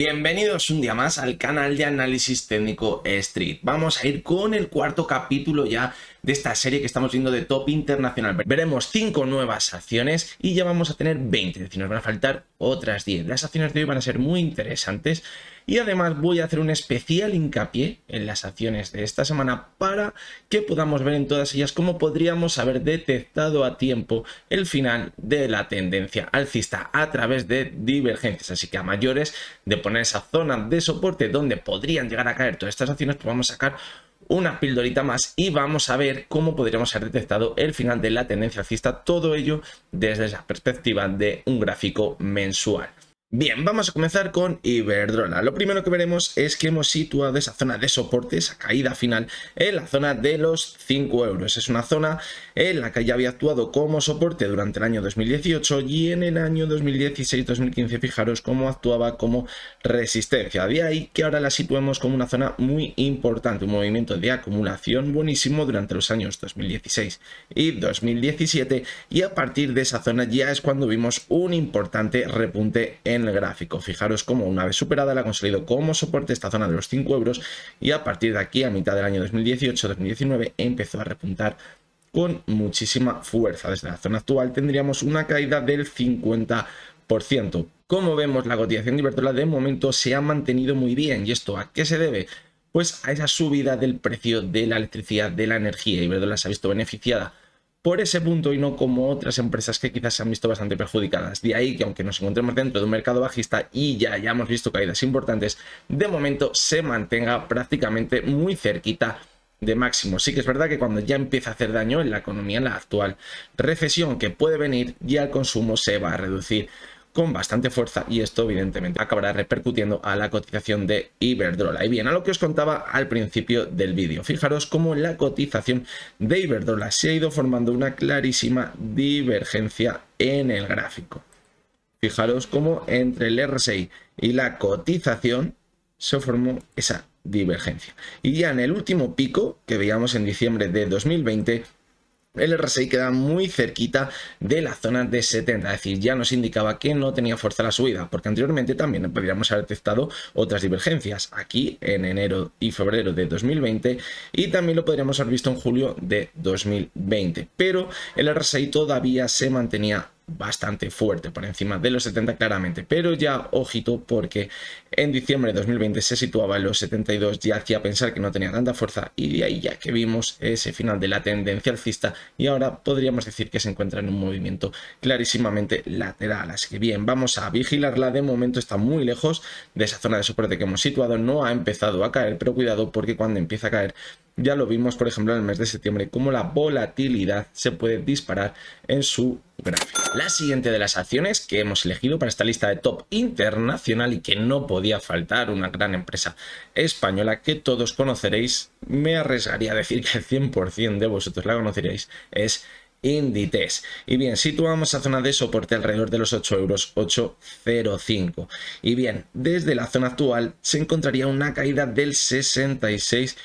Bienvenidos un día más al canal de análisis técnico Street. Vamos a ir con el cuarto capítulo ya de esta serie que estamos viendo de Top Internacional. Veremos 5 nuevas acciones y ya vamos a tener 20, es decir, nos van a faltar otras 10. Las acciones de hoy van a ser muy interesantes y además voy a hacer un especial hincapié en las acciones de esta semana para que podamos ver en todas ellas cómo podríamos haber detectado a tiempo el final de la tendencia alcista a través de divergencias. Así que a mayores de poner esa zona de soporte donde podrían llegar a caer todas estas acciones, pues vamos a sacar una pildorita más y vamos a ver cómo podríamos haber detectado el final de la tendencia alcista, todo ello desde esa perspectiva de un gráfico mensual. Bien, vamos a comenzar con Iberdrola. Lo primero que veremos es que hemos situado esa zona de soporte, esa caída final, en la zona de los 5 euros. Es una zona en la que ya había actuado como soporte durante el año 2018 y en el año 2016-2015, fijaros cómo actuaba como resistencia. De ahí que ahora la situemos como una zona muy importante, un movimiento de acumulación buenísimo durante los años 2016 y 2017, y a partir de esa zona ya es cuando vimos un importante repunte en el gráfico. Fijaros cómo una vez superada la consolidó como soporte esta zona de los 5 euros y a partir de aquí a mitad del año 2018-2019 empezó a repuntar con muchísima fuerza. Desde la zona actual tendríamos una caída del 50%. Como vemos, la cotización de Iberdrola de momento se ha mantenido muy bien. ¿Y esto a qué se debe? Pues a esa subida del precio de la electricidad, de la energía. Iberdrola se ha visto beneficiada por ese punto y no como otras empresas que quizás se han visto bastante perjudicadas. De ahí que aunque nos encontremos dentro de un mercado bajista y ya hayamos visto caídas importantes, de momento se mantenga prácticamente muy cerquita de máximo. Sí que es verdad que cuando ya empieza a hacer daño en la economía, en la actual recesión que puede venir, ya el consumo se va a reducir con bastante fuerza y esto evidentemente acabará repercutiendo a la cotización de Iberdrola. Y bien, a lo que os contaba al principio del vídeo, fijaros cómo la cotización de Iberdrola se ha ido formando una clarísima divergencia en el gráfico. Fijaros cómo entre el RSI y la cotización se formó esa divergencia. Y ya en el último pico que veíamos en diciembre de 2020, el RSI queda muy cerquita de la zona de 70, es decir, ya nos indicaba que no tenía fuerza la subida, porque anteriormente también podríamos haber detectado otras divergencias, aquí en enero y febrero de 2020, y también lo podríamos haber visto en julio de 2020, pero el RSI todavía se mantenía bastante fuerte, por encima de los 70 claramente, pero ya ojito porque en diciembre de 2020 se situaba en los 72, ya hacía pensar que no tenía tanta fuerza y de ahí ya que vimos ese final de la tendencia alcista y ahora podríamos decir que se encuentra en un movimiento clarísimamente lateral, así que bien, vamos a vigilarla. De momento está muy lejos de esa zona de soporte que hemos situado, no ha empezado a caer, pero cuidado porque cuando empieza a caer, ya lo vimos por ejemplo en el mes de septiembre, cómo la volatilidad se puede disparar en su gráfico. La siguiente de las acciones que hemos elegido para esta lista de top internacional y que no podía faltar, una gran empresa española que todos conoceréis, me arriesgaría a decir que el 100% de vosotros la conoceríais, es Inditex. Y bien, situamos a zona de soporte alrededor de los 8 euros, 8,05. Y bien, desde la zona actual se encontraría una caída del 66%.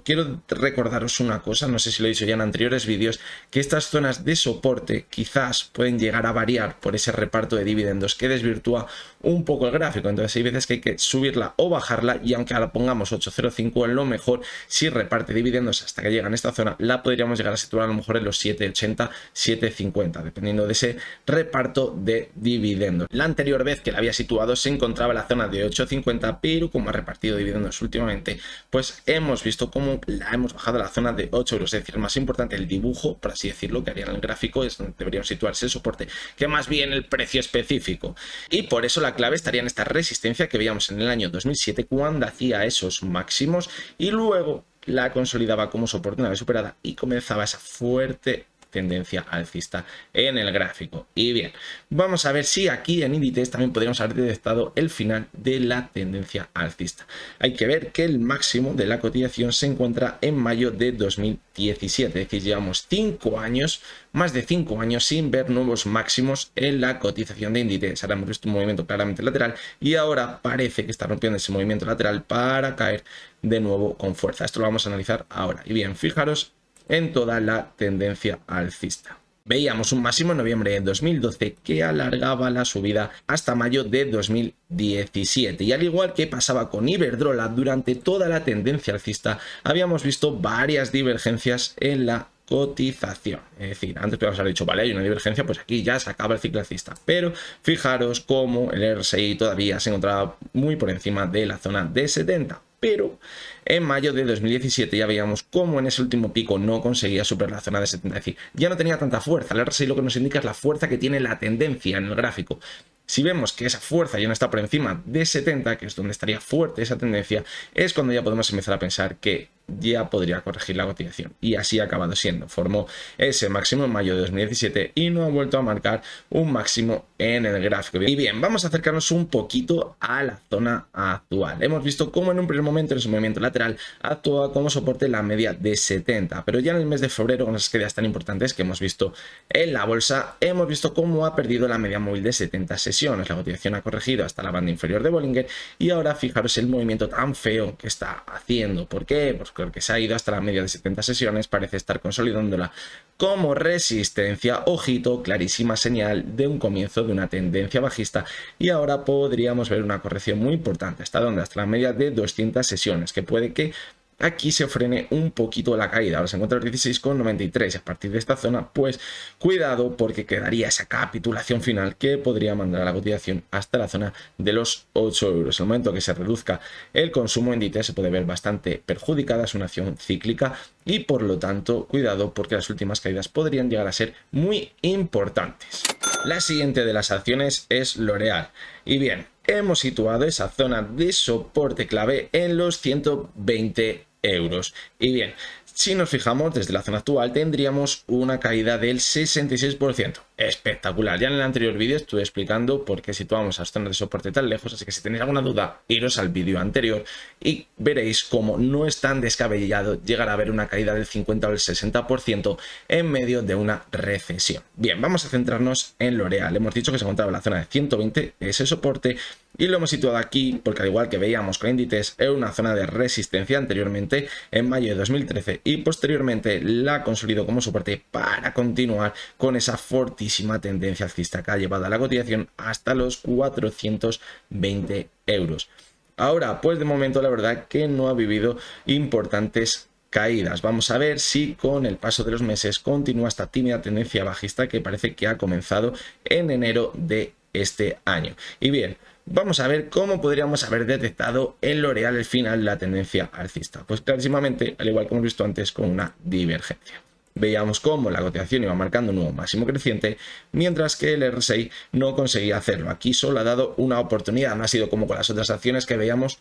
Quiero recordaros una cosa, no sé si lo he dicho ya en anteriores vídeos, que estas zonas de soporte quizás pueden llegar a variar por ese reparto de dividendos que desvirtúa un poco el gráfico. Entonces hay veces que hay que subirla o bajarla y aunque ahora pongamos 8,05, en lo mejor si reparte dividendos hasta que llegan a esta zona, la podríamos llegar a situar a lo mejor en los 7,80, 7,50, dependiendo de ese reparto de dividendos. La anterior vez que la había situado se encontraba en la zona de 8,50, pero como ha repartido dividendos últimamente, pues hemos visto cómo la hemos bajado a la zona de 8 euros. Es decir, más importante el dibujo, por así decirlo, que haría en el gráfico, es donde deberíamos situarse el soporte, que más bien el precio específico. Y por eso la clave estaría en esta resistencia que veíamos en el año 2007 cuando hacía esos máximos y luego la consolidaba como soporte una vez superada y comenzaba esa fuerte tendencia alcista en el gráfico. Y bien, vamos a ver si aquí en Inditex también podríamos haber detectado el final de la tendencia alcista. Hay que ver que el máximo de la cotización se encuentra en mayo de 2017, es decir, llevamos 5 años, más de 5 años sin ver nuevos máximos en la cotización de Inditex. Ahora hemos visto un movimiento claramente lateral y ahora parece que está rompiendo ese movimiento lateral para caer de nuevo con fuerza. Esto lo vamos a analizar ahora. Y bien, fijaros en toda la tendencia alcista. Veíamos un máximo en noviembre de 2012 que alargaba la subida hasta mayo de 2017. Y al igual que pasaba con Iberdrola, durante toda la tendencia alcista habíamos visto varias divergencias en la cotización. Es decir, antes podríamos haber dicho, vale, hay una divergencia, pues aquí ya se acaba el ciclo alcista. Pero fijaros cómo el RSI todavía se encontraba muy por encima de la zona de 70. Pero en mayo de 2017 ya veíamos cómo en ese último pico no conseguía superar la zona de 70, es decir, ya no tenía tanta fuerza. El RSI lo que nos indica es la fuerza que tiene la tendencia en el gráfico. Si vemos que esa fuerza ya no está por encima de 70, que es donde estaría fuerte esa tendencia, es cuando ya podemos empezar a pensar que ya podría corregir la cotización. Y así ha acabado siendo. Formó ese máximo en mayo de 2017 y no ha vuelto a marcar un máximo en el gráfico. Y bien, vamos a acercarnos un poquito a la zona actual. Hemos visto cómo en un primer momento, en su movimiento lateral, actúa como soporte la media de 70. Pero ya en el mes de febrero, con esas caídas tan importantes que hemos visto en la bolsa, hemos visto cómo ha perdido la media móvil de 70 sesiones. La cotización ha corregido hasta la banda inferior de Bollinger y ahora fijaros el movimiento tan feo que está haciendo. ¿Por qué? Pues porque se ha ido hasta la media de 70 sesiones, parece estar consolidándola como resistencia. Ojito, clarísima señal de un comienzo de una tendencia bajista y ahora podríamos ver una corrección muy importante. ¿Hasta dónde? Hasta la media de 200 sesiones, que puede que aquí se frene un poquito la caída. Ahora se encuentra el 16,93. A partir de esta zona, pues cuidado, porque quedaría esa capitulación final que podría mandar a la cotización hasta la zona de los 8 euros. En el momento que se reduzca el consumo en Inditex se puede ver bastante perjudicada, es una acción cíclica y por lo tanto cuidado, porque las últimas caídas podrían llegar a ser muy importantes. La siguiente de las acciones es L'Oréal. Y bien, hemos situado esa zona de soporte clave en los 120 euros. Y bien, si nos fijamos desde la zona actual tendríamos una caída del 66%. Espectacular. Ya en el anterior vídeo estuve explicando por qué situamos las zonas de soporte tan lejos, así que si tenéis alguna duda, iros al vídeo anterior y veréis cómo no es tan descabellado llegar a ver una caída del 50 o el 60% en medio de una recesión. Bien, vamos a centrarnos en L'Oréal. Hemos dicho que se encontraba en la zona de 120, ese soporte, y lo hemos situado aquí porque al igual que veíamos con Inditex, era una zona de resistencia anteriormente en mayo de 2013 y posteriormente la consolidó como soporte para continuar con esa fortísima tendencia alcista que ha llevado a la cotización hasta los 420 euros. Ahora, pues de momento la verdad que no ha vivido importantes caídas. Vamos a ver si con el paso de los meses continúa esta tímida tendencia bajista que parece que ha comenzado en enero de este año. Y bien, vamos a ver cómo podríamos haber detectado en L'Oréal el final de la tendencia alcista. Pues clarísimamente, al igual que hemos visto antes, con una divergencia. Veíamos cómo la cotización iba marcando un nuevo máximo creciente, mientras que el RSI no conseguía hacerlo. Aquí solo ha dado una oportunidad, no ha sido como con las otras acciones que veíamos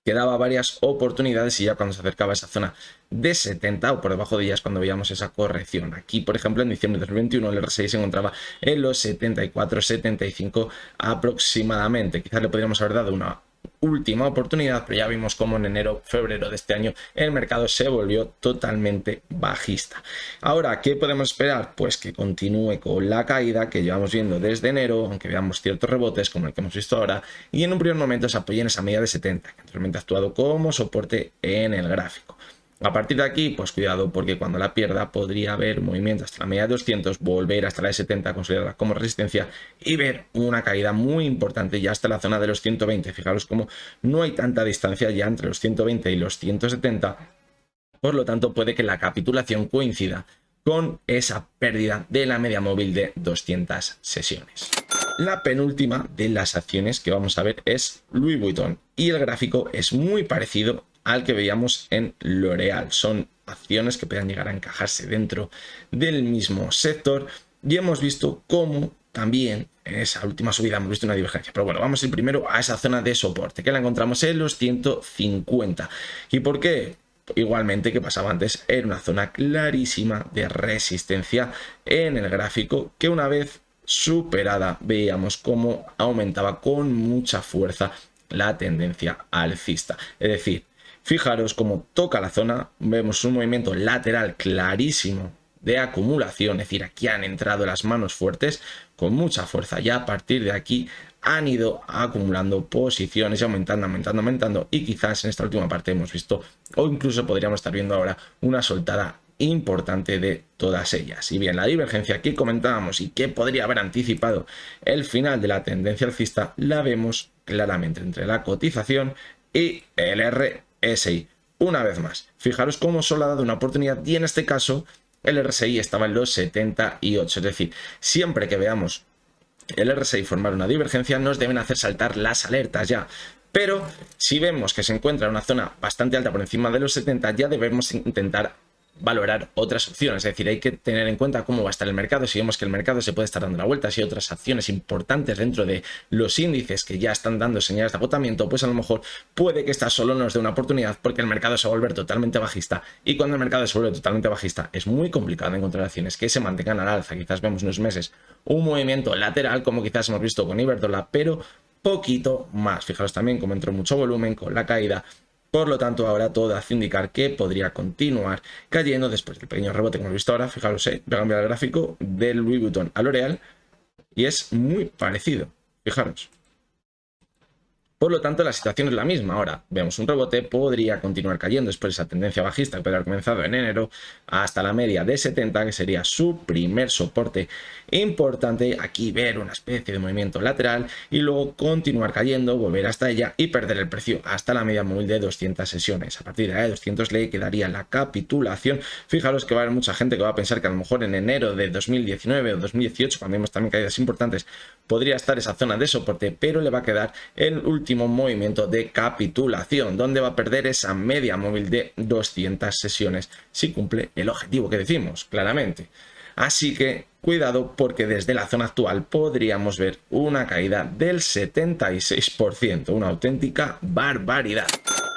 que daba varias oportunidades y ya cuando se acercaba a esa zona de 70 o por debajo de ellas cuando veíamos esa corrección. Aquí, por ejemplo, en diciembre de 2021 el RSI se encontraba en los 74, 75 aproximadamente. Quizás le podríamos haber dado una última oportunidad, pero ya vimos cómo en enero, febrero de este año el mercado se volvió totalmente bajista. Ahora, ¿qué podemos esperar? Pues que continúe con la caída que llevamos viendo desde enero, aunque veamos ciertos rebotes como el que hemos visto ahora, y en un primer momento se apoye en esa media de 70, que anteriormente ha actuado como soporte en el gráfico. A partir de aquí, pues cuidado, porque cuando la pierda podría haber movimiento hasta la media de 200, volver hasta la de 70, considerarla como resistencia y ver una caída muy importante ya hasta la zona de los 120. Fijaros cómo no hay tanta distancia ya entre los 120 y los 170, por lo tanto puede que la capitulación coincida con esa pérdida de la media móvil de 200 sesiones. La penúltima de las acciones que vamos a ver es Louis Vuitton y el gráfico es muy parecido al que veíamos en L'Oréal. Son acciones que puedan llegar a encajarse dentro del mismo sector y hemos visto cómo también en esa última subida hemos visto una divergencia. Pero bueno, vamos a ir primero a esa zona de soporte que la encontramos en los 150. ¿Y por qué? Igualmente que pasaba antes, era una zona clarísima de resistencia en el gráfico que una vez superada veíamos cómo aumentaba con mucha fuerza la tendencia alcista. Es decir, fijaros cómo toca la zona, vemos un movimiento lateral clarísimo de acumulación, es decir, aquí han entrado las manos fuertes con mucha fuerza, ya a partir de aquí han ido acumulando posiciones y aumentando y quizás en esta última parte hemos visto o incluso podríamos estar viendo ahora una soltada importante de todas ellas. Y bien, la divergencia que comentábamos y que podría haber anticipado el final de la tendencia alcista, la vemos claramente entre la cotización y el RSI. Una vez más, fijaros cómo solo ha dado una oportunidad y en este caso el RSI estaba en los 78, es decir, siempre que veamos el RSI formar una divergencia nos deben hacer saltar las alertas ya. Pero si vemos que se encuentra en una zona bastante alta por encima de los 70, ya debemos intentar valorar otras opciones. Es decir, hay que tener en cuenta cómo va a estar el mercado. Si vemos que el mercado se puede estar dando la vuelta, si hay otras acciones importantes dentro de los índices que ya están dando señales de agotamiento, pues a lo mejor puede que esta solo nos dé una oportunidad porque el mercado se va a volver totalmente bajista. Y cuando el mercado se vuelve totalmente bajista es muy complicado encontrar acciones que se mantengan al alza. Quizás vemos unos meses un movimiento lateral como quizás hemos visto con Iberdrola, pero poquito más. Fijaros también cómo entró mucho volumen con la caída. Por lo tanto, ahora todo hace indicar que podría continuar cayendo después del pequeño rebote que hemos visto ahora. Fijaros, voy a cambiar el gráfico del Louis Vuitton a L'Oréal y es muy parecido. Fijaros. Por lo tanto, la situación es la misma. Ahora vemos un rebote, podría continuar cayendo después de esa tendencia bajista que podría haber comenzado en enero hasta la media de 70, que sería su primer soporte importante. Aquí ver una especie de movimiento lateral y luego continuar cayendo, volver hasta ella y perder el precio hasta la media móvil de 200 sesiones. A partir de la de 200 le quedaría la capitulación. Fijaros que va a haber mucha gente que va a pensar que a lo mejor en enero de 2019 o 2018, cuando vemos también caídas importantes, podría estar esa zona de soporte, pero le va a quedar el último movimiento de capitulación, donde va a perder esa media móvil de 200 sesiones si cumple el objetivo que decimos claramente. Así que cuidado, porque desde la zona actual podríamos ver una caída del 76%, una auténtica barbaridad.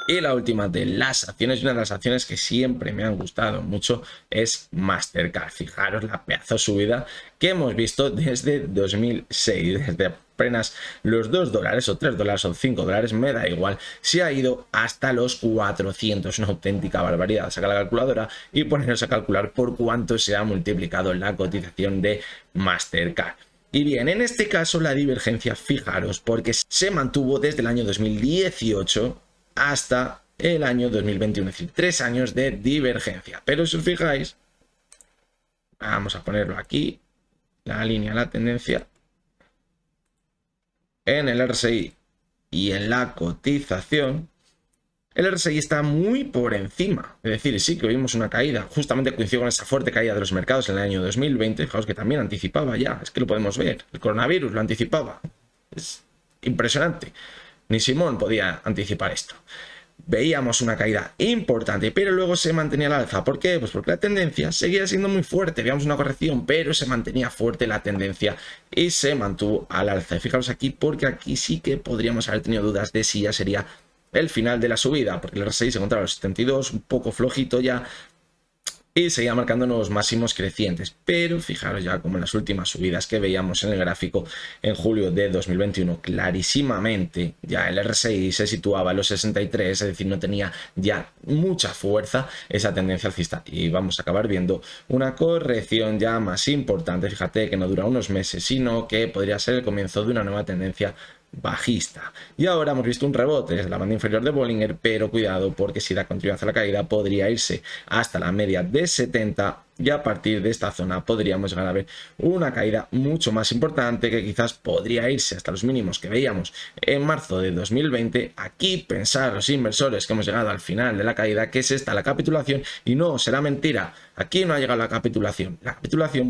Y la última de las acciones, una de las acciones que siempre me han gustado mucho, es Mastercard. Fijaros la pedazo subida que hemos visto desde 2006, desde apenas los $2 o $3 o $5, me da igual, se ha ido hasta los 400, una auténtica barbaridad. Saca la calculadora y ponernos a calcular por cuánto se ha multiplicado la cotización de Mastercard. Y bien, en este caso la divergencia, fijaros, porque se mantuvo desde el año 2018 hasta el año 2021, es decir, 3 años de divergencia. Pero si os fijáis, vamos a ponerlo aquí, la línea, la tendencia, en el RSI y en la cotización, el RSI está muy por encima. Es decir, sí que vimos una caída, justamente coincidió con esa fuerte caída de los mercados en el año 2020, fijaos que también anticipaba ya, es que lo podemos ver, el coronavirus lo anticipaba, es impresionante. Ni Simón podía anticipar esto. Veíamos una caída importante, pero luego se mantenía al alza. ¿Por qué? Pues porque la tendencia seguía siendo muy fuerte. Veíamos una corrección, pero se mantenía fuerte la tendencia y se mantuvo al alza. Y fijaros aquí, porque aquí sí que podríamos haber tenido dudas de si ya sería el final de la subida, porque el RSI se encontraba a los 72, un poco flojito ya, y seguía marcando nuevos máximos crecientes. Pero fijaros ya como en las últimas subidas que veíamos en el gráfico en julio de 2021, clarísimamente ya el RSI se situaba a los 63, es decir, no tenía ya mucha fuerza esa tendencia alcista. Y vamos a acabar viendo una corrección ya más importante, fíjate que no dura unos meses, sino que podría ser el comienzo de una nueva tendencia bajista. Y ahora hemos visto un rebote desde la banda inferior de Bollinger, pero cuidado, porque si da continuidad a la caída podría irse hasta la media de 70 y a partir de esta zona podríamos llegar a ver una caída mucho más importante, que quizás podría irse hasta los mínimos que veíamos en marzo de 2020. Aquí pensar los inversores que hemos llegado al final de la caída, que es esta la capitulación, y no, será mentira, aquí no ha llegado la capitulación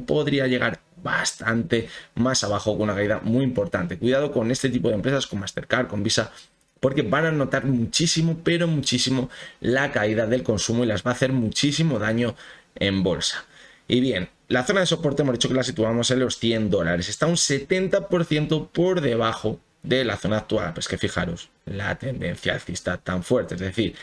podría llegar bastante más abajo con una caída muy importante. Cuidado con este tipo de empresas, con Mastercard, con Visa, porque van a notar muchísimo, pero muchísimo la caída del consumo y las va a hacer muchísimo daño en bolsa. Y bien, la zona de soporte hemos dicho que la situamos en los $100, está un 70% por debajo de la zona actual. Pues que fijaros, la tendencia alcista tan fuerte, es decir,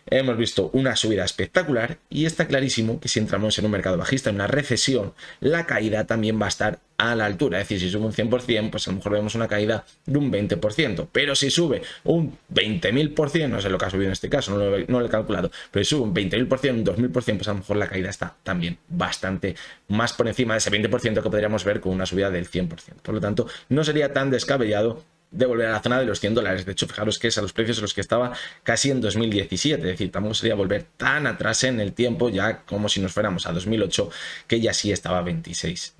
hemos visto una subida espectacular y está clarísimo que si entramos en un mercado bajista, en una recesión, la caída también va a estar a la altura. Es decir, si sube un 100%, pues a lo mejor vemos una caída de un 20%. Pero si sube un 20.000%, no sé lo que ha subido en este caso, no lo he calculado, pero si sube un 20.000%, un 2.000%, pues a lo mejor la caída está también bastante más por encima de ese 20% que podríamos ver con una subida del 100%. Por lo tanto, no sería tan descabellado de volver a la zona de los $100. De hecho, fijaros que es a los precios en los que estaba casi en 2017, es decir, tampoco sería volver tan atrás en el tiempo, ya como si nos fuéramos a 2008, que ya sí estaba a $26.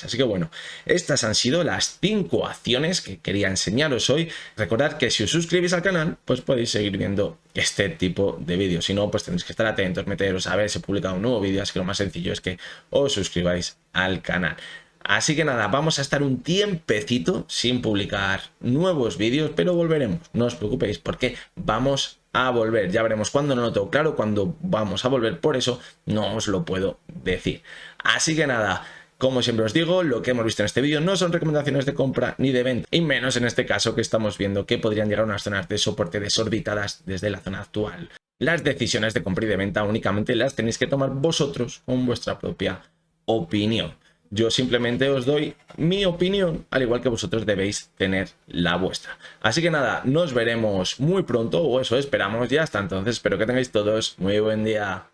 Así que bueno, estas han sido las 5 acciones que quería enseñaros hoy. Recordad que si os suscribís al canal, pues podéis seguir viendo este tipo de vídeos. Si no, pues tenéis que estar atentos, meteros a ver si he publicado un nuevo vídeo, así que lo más sencillo es que os suscribáis al canal. Así que nada, vamos a estar un tiempecito sin publicar nuevos vídeos, pero volveremos, no os preocupéis, porque vamos a volver. Ya veremos cuándo, no lo tengo claro, cuándo vamos a volver, por eso no os lo puedo decir. Así que nada, como siempre os digo, lo que hemos visto en este vídeo no son recomendaciones de compra ni de venta, y menos en este caso que estamos viendo que podrían llegar a unas zonas de soporte desorbitadas desde la zona actual. Las decisiones de compra y de venta únicamente las tenéis que tomar vosotros con vuestra propia opinión. Yo simplemente os doy mi opinión, al igual que vosotros debéis tener la vuestra. Así que nada, nos veremos muy pronto, o eso esperamos, y hasta entonces espero que tengáis todos muy buen día.